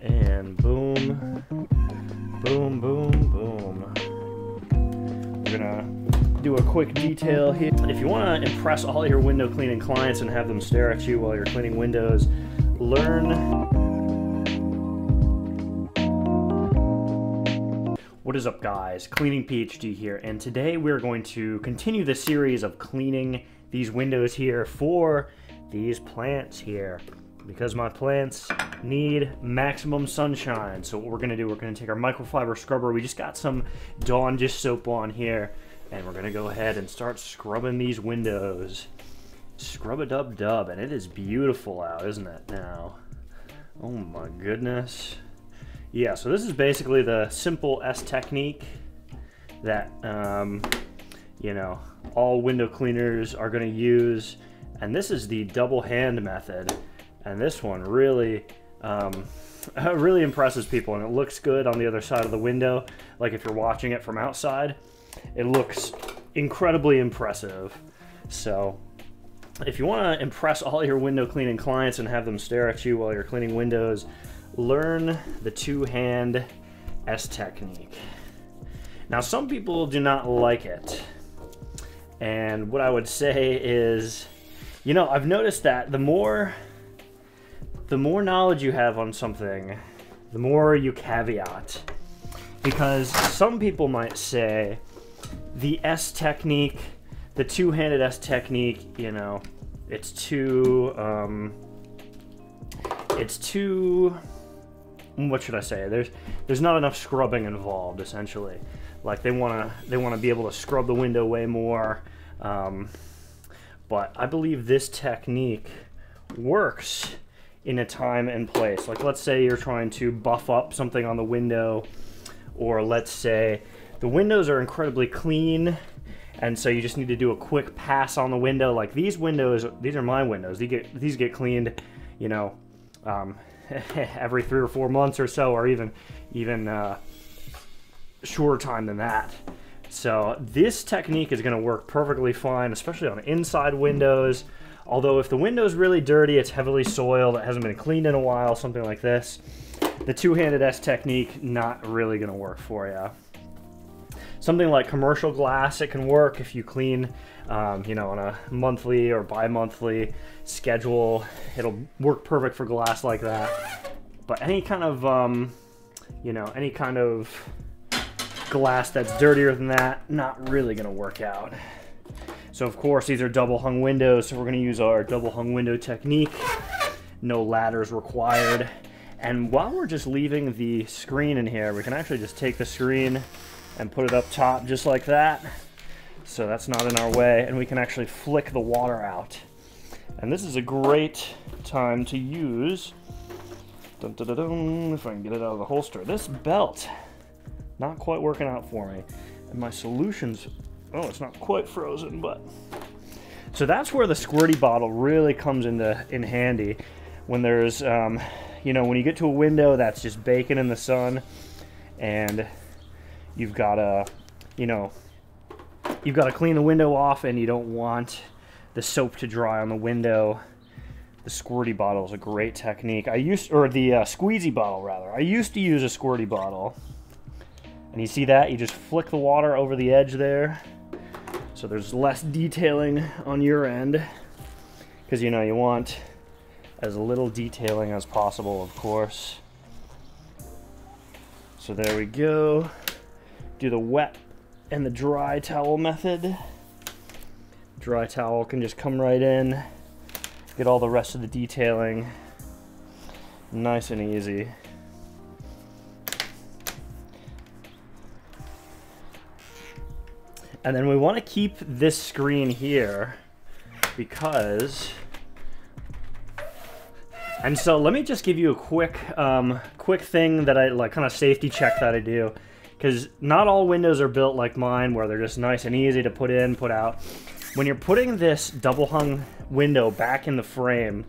And boom, boom, boom, boom. We're gonna do a quick detail here. If you want to impress all your window cleaning clients and have them stare at you while you're cleaning windows, learn. What is up, guys? Cleaning PhD here, and today we're going to continue the series of cleaning these windows here for these plants here, because my plants need maximum sunshine. So what we're gonna do, we're gonna take our microfiber scrubber. We just got some Dawn dish soap on here, and we're gonna go ahead and start scrubbing these windows. Scrub-a-dub-dub, and it is beautiful out, isn't it now? Oh my goodness. Yeah, so this is basically the simple S technique that, you know, all window cleaners are gonna use. And this is the double hand method. And this one really, really impresses people, and it looks good on the other side of the window. Like if you're watching it from outside, it looks incredibly impressive. So if you want to impress all your window cleaning clients and have them stare at you while you're cleaning windows, learn the two-hand S technique. Now, some people do not like it. And what I would say is, you know, I've noticed that the more knowledge you have on something, the more you caveat. Because some people might say the S technique, the two-handed S technique, you know, it's too, what should I say? There's not enough scrubbing involved, essentially. Like they wanna be able to scrub the window way more. But I believe this technique works in a time and place. Like let's say you're trying to buff up something on the window, or let's say the windows are incredibly clean, and so you just need to do a quick pass on the window. Like these windows, these are my windows. These get cleaned, you know, every 3 or 4 months or so, or even shorter time than that. So this technique is going to work perfectly fine, especially on inside windows. Although if the window's really dirty, it's heavily soiled, it hasn't been cleaned in a while, something like this, the two-handed S technique, not really going to work for you. Something like commercial glass, it can work if you clean, you know, on a monthly or bi-monthly schedule. It'll work perfect for glass like that. But any kind of, you know, any kind of glass that's dirtier than that, not really going to work out. So of course these are double hung windows, so we're going to use our double hung window technique. No ladders required. And while we're just leaving the screen in here, we can actually just take the screen and put it up top just like that. So that's not in our way, and we can actually flick the water out. And this is a great time to use, dun, dun, dun, dun, if I can get it out of the holster, this belt. Not quite working out for me. And my solution's, oh, it's not quite frozen, but. So that's where the squirty bottle really comes in handy. When there's, you know, when you get to a window that's just baking in the sun, and you've got to, you know, you've got to clean the window off, and you don't want the soap to dry on the window. The squirty bottle is a great technique. Or the squeegee bottle, rather. I used to use a squirty bottle. And you see that? You just flick the water over the edge there. So there's less detailing on your end. Because, you know, you want as little detailing as possible, of course. So there we go. Do the wet and the dry towel method. Dry towel can just come right in. Get all the rest of the detailing. Nice and easy. And then we want to keep this screen here because, and so let me just give you a quick thing that I like, kind of safety check that I do, because not all windows are built like mine where they're just nice and easy to put in, put out. When you're putting this double hung window back in the frame,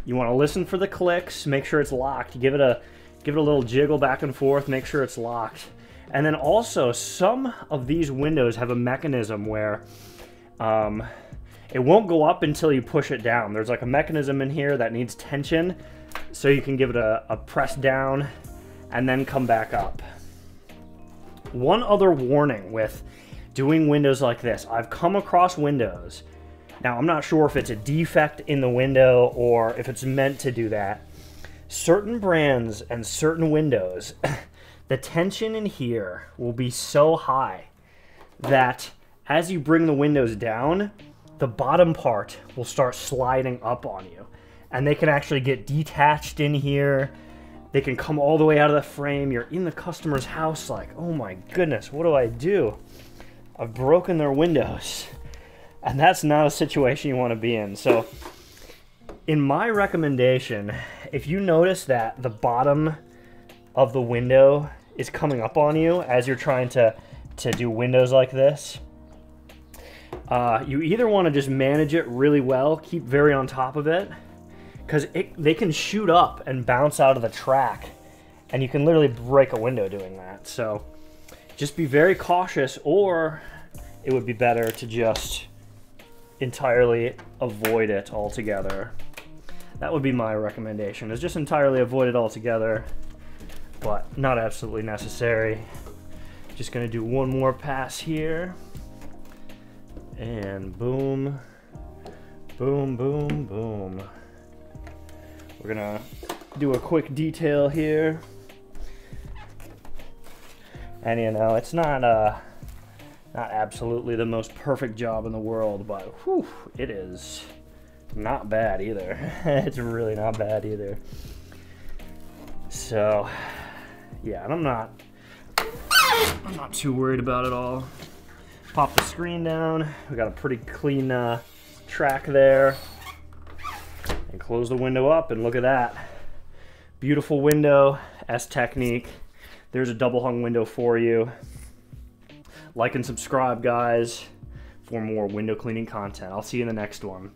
you want to listen for the clicks, make sure it's locked, give it a little jiggle back and forth, make sure it's locked. And then also, some of these windows have a mechanism where it won't go up until you push it down. There's like a mechanism in here that needs tension so you can give it a press down and then come back up. One other warning with doing windows like this. I've come across windows. Now, I'm not sure if it's a defect in the window or if it's meant to do that. Certain brands and certain windows, the tension in here will be so high that as you bring the windows down, the bottom part will start sliding up on you. And they can actually get detached in here. They can come all the way out of the frame. You're in the customer's house like, oh my goodness, what do I do? I've broken their windows. And that's not a situation you want to be in. So in my recommendation, if you notice that the bottom of the window is coming up on you as you're trying to do windows like this, you either want to just manage it really well, keep very on top of it, because they can shoot up and bounce out of the track, and you can literally break a window doing that. So just be very cautious, or it would be better to just entirely avoid it altogether. That would be my recommendation, is just entirely avoid it altogether, but not absolutely necessary. Just gonna do one more pass here, and boom, boom, boom, boom. We're gonna do a quick detail here. And you know, it's not absolutely the most perfect job in the world, but whew, it is not bad either. It's really not bad either. So yeah, and I'm not too worried about it all. Pop the screen down. We got a pretty clean track there. And close the window up, and look at that. Beautiful window, S-Technique. There's a double hung window for you. Like and subscribe, guys, for more window cleaning content. I'll see you in the next one.